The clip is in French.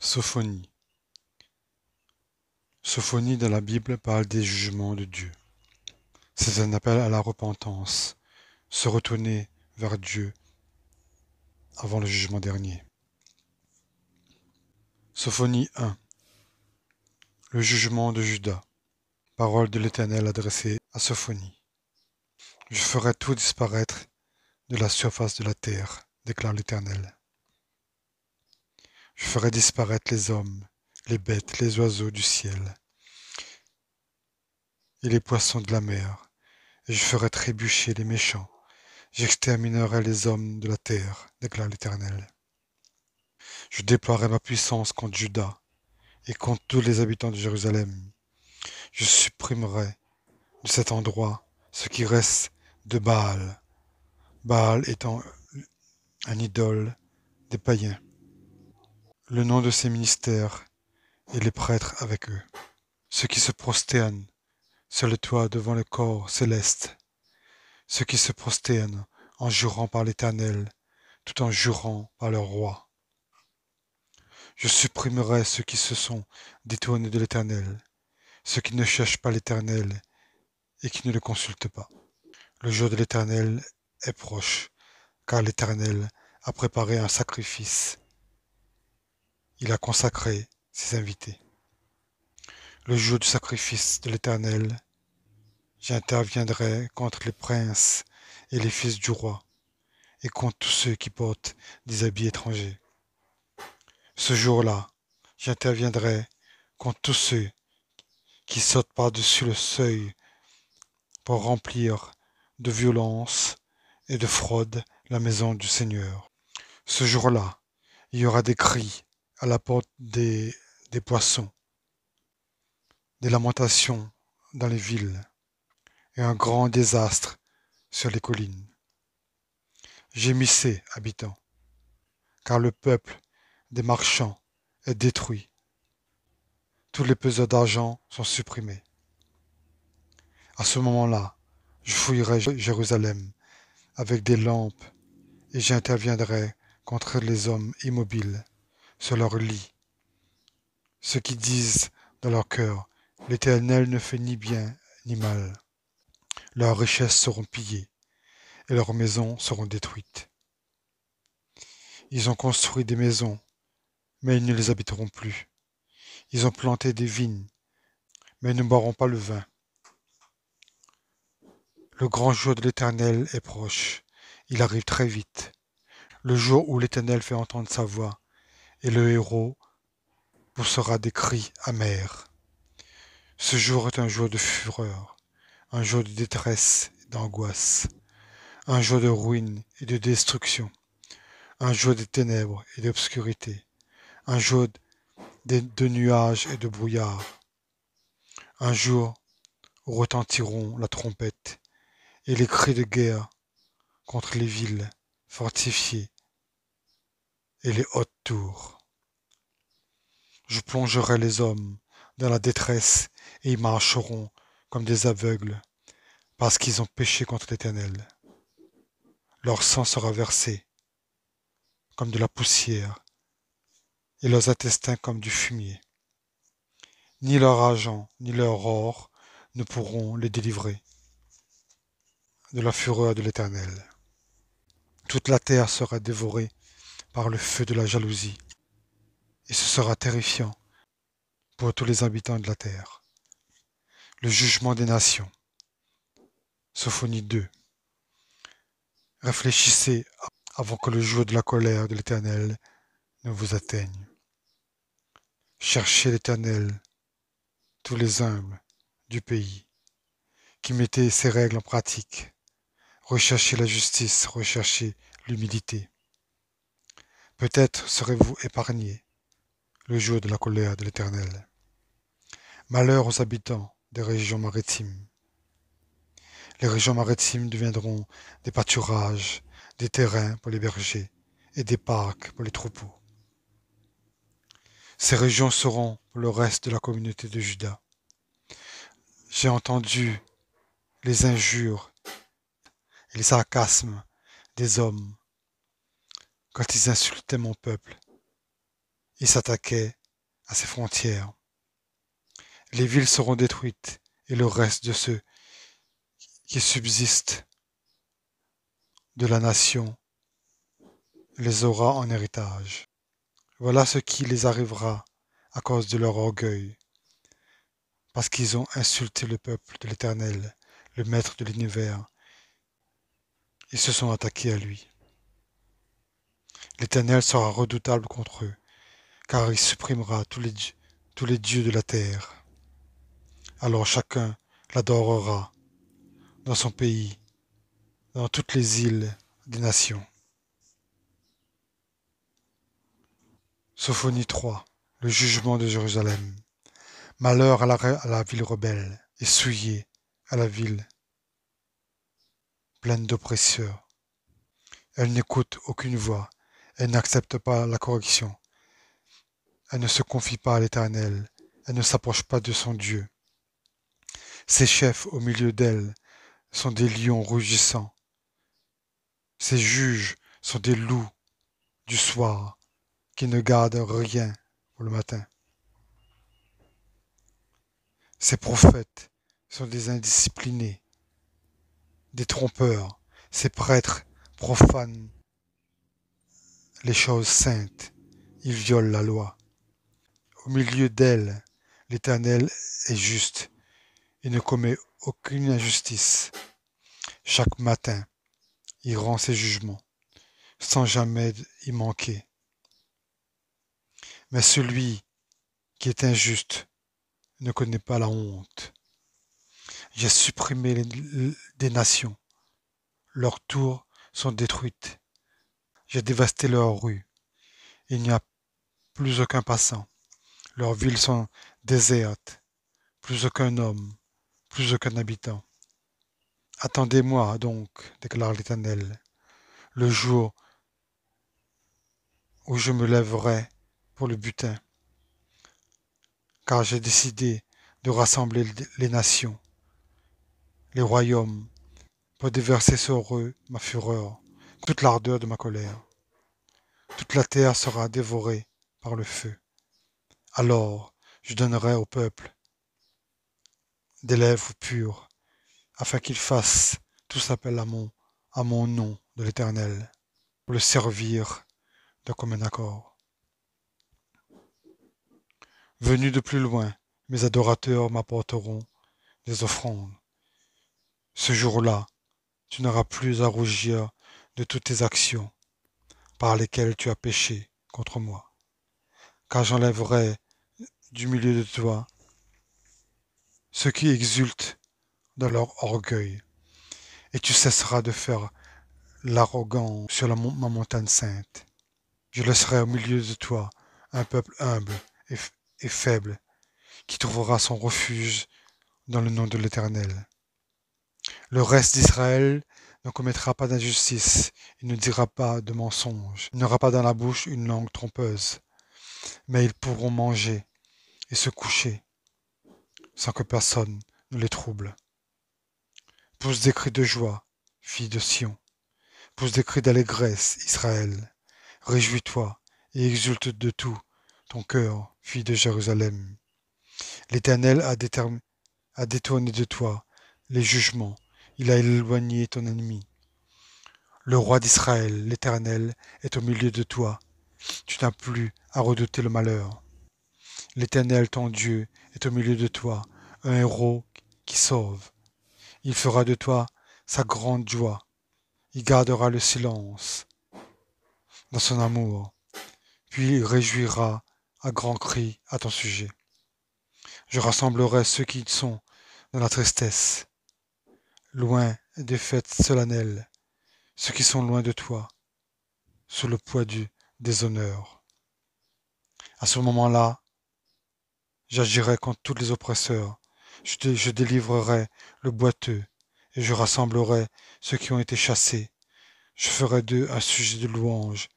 Sophonie. Sophonie dans la Bible parle des jugements de Dieu. C'est un appel à la repentance, se retourner vers Dieu avant le jugement dernier. Sophonie 1. Le jugement de Juda. Parole de l'Éternel adressée à Sophonie. Je ferai tout disparaître de la surface de la terre, déclare l'Éternel. Je ferai disparaître les hommes, les bêtes, les oiseaux du ciel et les poissons de la mer, et je ferai trébucher les méchants. J'exterminerai les hommes de la terre, déclare l'Éternel. Je déploierai ma puissance contre Juda et contre tous les habitants de Jérusalem. Je supprimerai de cet endroit ce qui reste de Baal, Baal étant un idole des païens. Le nom de ses ministères et les prêtres avec eux. Ceux qui se prosternent sur le toit devant le corps céleste. Ceux qui se prosternent en jurant par l'Éternel, tout en jurant par leur roi. Je supprimerai ceux qui se sont détournés de l'Éternel, ceux qui ne cherchent pas l'Éternel et qui ne le consultent pas. Le jour de l'Éternel est proche, car l'Éternel a préparé un sacrifice. Il a consacré ses invités. Le jour du sacrifice de l'Éternel, j'interviendrai contre les princes et les fils du roi, et contre tous ceux qui portent des habits étrangers. Ce jour-là, j'interviendrai contre tous ceux qui sautent par-dessus le seuil pour remplir de violence et de fraude la maison du Seigneur. Ce jour-là, il y aura des cris à la porte des poissons, des lamentations dans les villes et un grand désastre sur les collines. Gémissez, habitants, car le peuple des marchands est détruit. Tous les peseurs d'argent sont supprimés. À ce moment-là, je fouillerai Jérusalem avec des lampes et j'interviendrai contre les hommes immobiles sur leur lit, ceux qui disent dans leur cœur, l'Éternel ne fait ni bien ni mal. Leurs richesses seront pillées et leurs maisons seront détruites. Ils ont construit des maisons, mais ils ne les habiteront plus. Ils ont planté des vignes, mais ils ne boiront pas le vin. Le grand jour de l'Éternel est proche. Il arrive très vite. Le jour où l'Éternel fait entendre sa voix, et le héros poussera des cris amers. Ce jour est un jour de fureur, un jour de détresse et d'angoisse, un jour de ruine et de destruction, un jour de ténèbres et d'obscurité, un jour de nuages et de brouillard, un jour où retentiront la trompette et les cris de guerre contre les villes fortifiées et les hautes tours. Je plongerai les hommes dans la détresse et ils marcheront comme des aveugles parce qu'ils ont péché contre l'Éternel. Leur sang sera versé comme de la poussière et leurs intestins comme du fumier. Ni leur argent ni leur or ne pourront les délivrer de la fureur de l'Éternel. Toute la terre sera dévorée par le feu de la jalousie et ce sera terrifiant pour tous les habitants de la terre. Le jugement des nations. Sophonie 2. Réfléchissez avant que le jour de la colère de l'Éternel ne vous atteigne. Cherchez l'Éternel, tous les humbles du pays, qui mettez ces règles en pratique. Recherchez la justice, recherchez l'humilité. Peut-être serez-vous épargnés le jour de la colère de l'Éternel. Malheur aux habitants des régions maritimes. Les régions maritimes deviendront des pâturages, des terrains pour les bergers et des parcs pour les troupeaux. Ces régions seront pour le reste de la communauté de Juda. J'ai entendu les injures et les sarcasmes des hommes quand ils insultaient mon peuple il s'attaquait à ses frontières. Les villes seront détruites, et le reste de ceux qui subsistent de la nation les aura en héritage. Voilà ce qui les arrivera à cause de leur orgueil, parce qu'ils ont insulté le peuple de l'Éternel, le Maître de l'univers. Ils se sont attaqués à lui. L'Éternel sera redoutable contre eux, car il supprimera tous les dieux de la terre. Alors chacun l'adorera dans son pays, dans toutes les îles des nations. Sophonie 3. Le jugement de Jérusalem. Malheur à la ville rebelle et souillée, à la ville pleine d'oppresseurs. Elle n'écoute aucune voix, elle n'accepte pas la correction, elle ne se confie pas à l'Éternel, elle ne s'approche pas de son Dieu. Ses chefs au milieu d'elle sont des lions rugissants, ses juges sont des loups du soir qui ne gardent rien pour le matin. Ses prophètes sont des indisciplinés, des trompeurs, ses prêtres profanent les choses saintes, ils violent la loi. Au milieu d'elle, l'Éternel est juste, il ne commet aucune injustice. Chaque matin, il rend ses jugements, sans jamais y manquer. Mais celui qui est injuste ne connaît pas la honte. J'ai supprimé des nations, leurs tours sont détruites. J'ai dévasté leurs rues, il n'y a plus aucun passant. Leurs villes sont désertes, plus aucun homme, plus aucun habitant. Attendez-moi donc, déclare l'Éternel, le jour où je me lèverai pour le butin, car j'ai décidé de rassembler les nations, les royaumes, pour déverser sur eux ma fureur, toute l'ardeur de ma colère. Toute la terre sera dévorée par le feu. Alors je donnerai au peuple des lèvres pures, afin qu'ils fassent tous appel à mon nom de l'Éternel, pour le servir de commun accord. Venus de plus loin, mes adorateurs m'apporteront des offrandes. Ce jour-là, tu n'auras plus à rougir de toutes tes actions par lesquelles tu as péché contre moi, car j'enlèverai du milieu de toi ceux qui exultent dans leur orgueil, et tu cesseras de faire l'arrogant sur ma montagne sainte. Je laisserai au milieu de toi un peuple humble et faible, qui trouvera son refuge dans le nom de l'Éternel. Le reste d'Israël ne commettra pas d'injustice, il ne dira pas de mensonge, il n'aura pas dans la bouche une langue trompeuse, mais ils pourront manger et se coucher sans que personne ne les trouble. Pousse des cris de joie, fille de Sion, pousse des cris d'allégresse, Israël. Réjouis-toi et exulte de tout ton cœur, fille de Jérusalem. L'Éternel a détourné de toi les jugements, il a éloigné ton ennemi. Le roi d'Israël, l'Éternel, est au milieu de toi. Tu n'as plus à redouter le malheur. L'Éternel, ton Dieu, est au milieu de toi, un héros qui sauve. Il fera de toi sa grande joie. Il gardera le silence dans son amour, puis il réjouira à grands cris à ton sujet. Je rassemblerai ceux qui sont dans la tristesse, loin des fêtes solennelles, ceux qui sont loin de toi, sous le poids du déshonneur. À ce moment-là, j'agirai contre tous les oppresseurs, je délivrerai le boiteux, et je rassemblerai ceux qui ont été chassés. Je ferai d'eux un sujet de louange